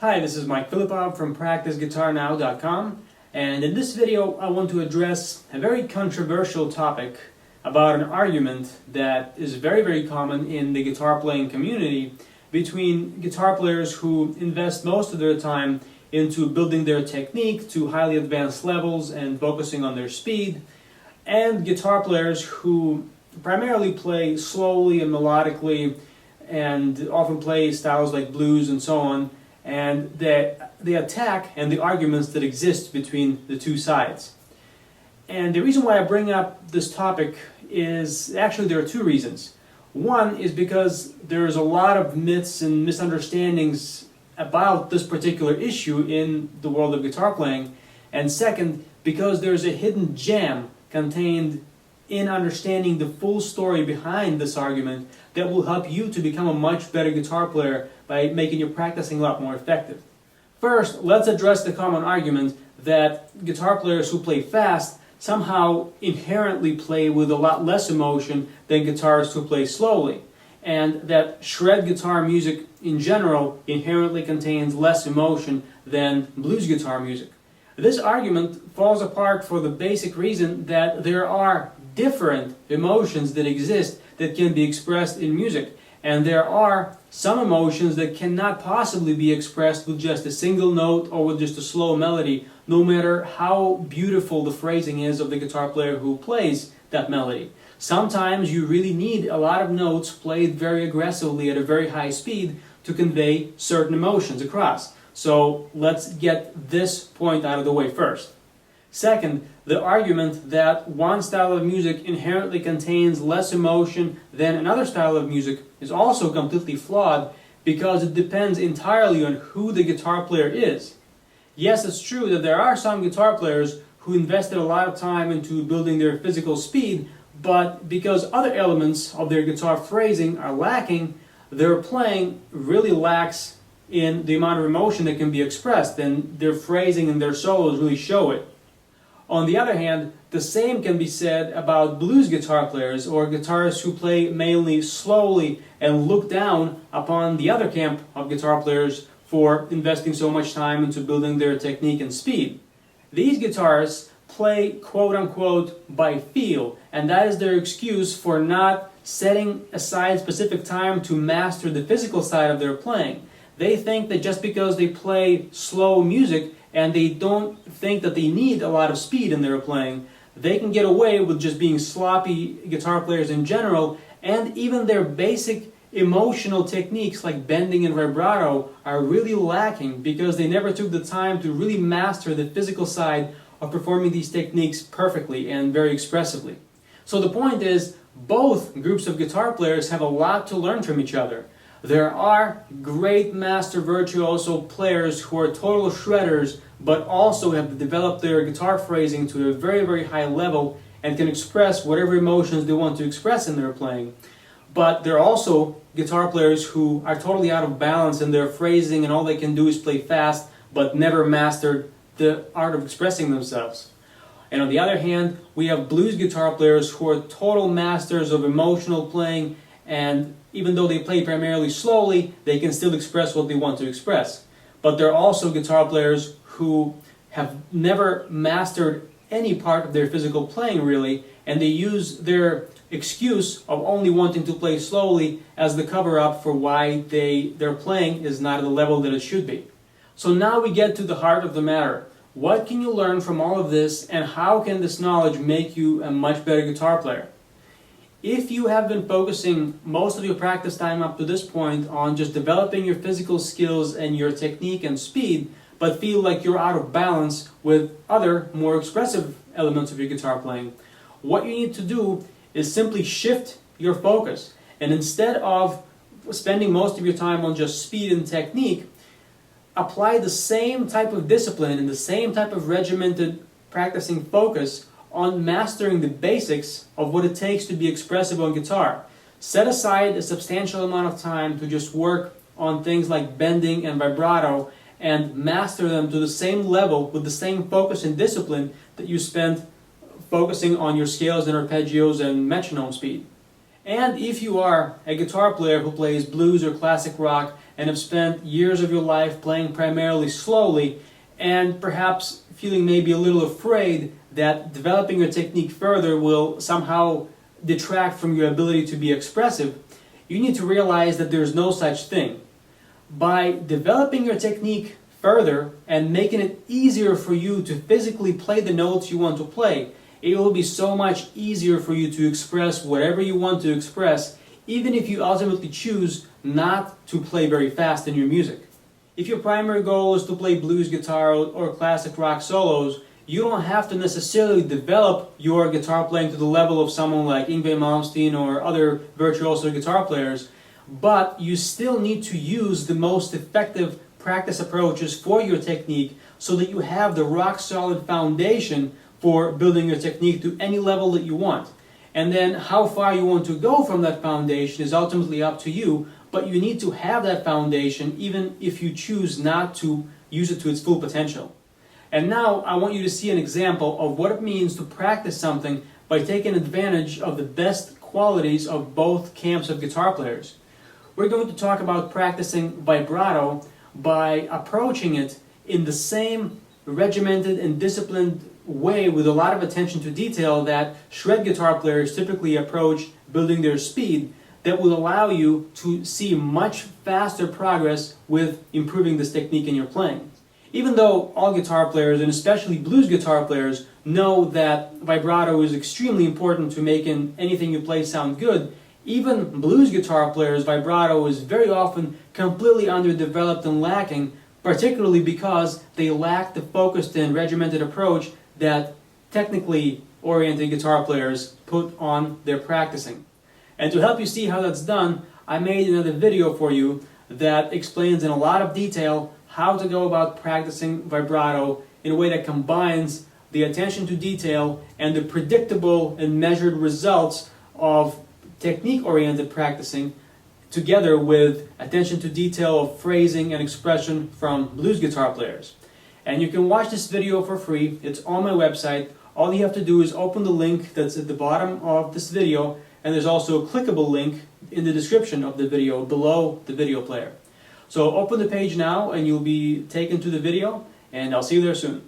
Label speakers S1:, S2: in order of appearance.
S1: Hi, this is Mike Filipov from PracticeGuitarNow.com, and in this video I want to address a very controversial topic about an argument that is very common in the guitar playing community between guitar players who invest most of their time into building their technique to highly advanced levels and focusing on their speed, and guitar players who primarily play slowly and melodically and often play styles like blues and so on, and the attack and the arguments that exist between the two sides. And the reason why I bring up this topic is, actually there are two reasons. One is because there is a lot of myths and misunderstandings about this particular issue in the world of guitar playing, and second, because there's a hidden gem contained in understanding the full story behind this argument that will help you to become a much better guitar player by making your practicing a lot more effective. First, let's address the common argument that guitar players who play fast somehow inherently play with a lot less emotion than guitarists who play slowly, and that shred guitar music in general inherently contains less emotion than blues guitar music. This argument falls apart for the basic reason that there are different emotions that exist that can be expressed in music, and there are some emotions that cannot possibly be expressed with just a single note or with just a slow melody, no matter how beautiful the phrasing is of the guitar player who plays that melody. Sometimes you really need a lot of notes played very aggressively at a very high speed to convey certain emotions across. So let's get this point out of the way first. Second, the argument that one style of music inherently contains less emotion than another style of music is also completely flawed because it depends entirely on who the guitar player is. Yes, it's true that there are some guitar players who invested a lot of time into building their physical speed, but because other elements of their guitar phrasing are lacking, their playing really lacks in the amount of emotion that can be expressed, and their phrasing and their solos really show it. On the other hand, the same can be said about blues guitar players or guitarists who play mainly slowly and look down upon the other camp of guitar players for investing so much time into building their technique and speed. These guitarists play quote-unquote by feel, and that is their excuse for not setting aside specific time to master the physical side of their playing. They think that just because they play slow music and they don't think that they need a lot of speed in their playing, they can get away with just being sloppy guitar players in general, and even their basic emotional techniques like bending and vibrato are really lacking because they never took the time to really master the physical side of performing these techniques perfectly and very expressively. So the point is, both groups of guitar players have a lot to learn from each other. There are great master virtuoso players who are total shredders, but also have developed their guitar phrasing to a very high level and can express whatever emotions they want to express in their playing. But there are also guitar players who are totally out of balance in their phrasing and all they can do is play fast but never mastered the art of expressing themselves. And on the other hand, we have blues guitar players who are total masters of emotional playing, and even though they play primarily slowly, they can still express what they want to express. But there are also guitar players who have never mastered any part of their physical playing really, and they use their excuse of only wanting to play slowly as the cover-up for why their playing is not at the level that it should be. So now we get to the heart of the matter. What can you learn from all of this, and how can this knowledge make you a much better guitar player? If you have been focusing most of your practice time up to this point on just developing your physical skills and your technique and speed, but feel like you're out of balance with other more expressive elements of your guitar playing, what you need to do is simply shift your focus. And instead of spending most of your time on just speed and technique, apply the same type of discipline and the same type of regimented practicing focus on mastering the basics of what it takes to be expressive on guitar. Set aside a substantial amount of time to just work on things like bending and vibrato and master them to the same level with the same focus and discipline that you spent focusing on your scales and arpeggios and metronome speed. And if you are a guitar player who plays blues or classic rock and have spent years of your life playing primarily slowly, and perhaps feeling maybe a little afraid that developing your technique further will somehow detract from your ability to be expressive, you need to realize that there's no such thing. By developing your technique further and making it easier for you to physically play the notes you want to play, it will be so much easier for you to express whatever you want to express, even if you ultimately choose not to play very fast in your music. If your primary goal is to play blues guitar or classic rock solos, you don't have to necessarily develop your guitar playing to the level of someone like Yngwie Malmsteen or other virtuoso guitar players, but you still need to use the most effective practice approaches for your technique so that you have the rock-solid foundation for building your technique to any level that you want. And then how far you want to go from that foundation is ultimately up to you, but you need to have that foundation even if you choose not to use it to its full potential. And now I want you to see an example of what it means to practice something by taking advantage of the best qualities of both camps of guitar players. We're going to talk about practicing vibrato by approaching it in the same regimented and disciplined way with a lot of attention to detail that shred guitar players typically approach building their speed, that will allow you to see much faster progress with improving this technique in your playing. Even though all guitar players, and especially blues guitar players, know that vibrato is extremely important to making anything you play sound good, even blues guitar players' vibrato is very often completely underdeveloped and lacking, particularly because they lack the focused and regimented approach that technically oriented guitar players put on their practicing. And to help you see how that's done, I made another video for you that explains in a lot of detail how to go about practicing vibrato in a way that combines the attention to detail and the predictable and measured results of technique-oriented practicing together with attention to detail of phrasing and expression from blues guitar players. And you can watch this video for free. It's on my website. All you have to do is open the link that's at the bottom of this video, and there's also a clickable link in the description of the video below the video player. So open the page now and you'll be taken to the video, and I'll see you there soon.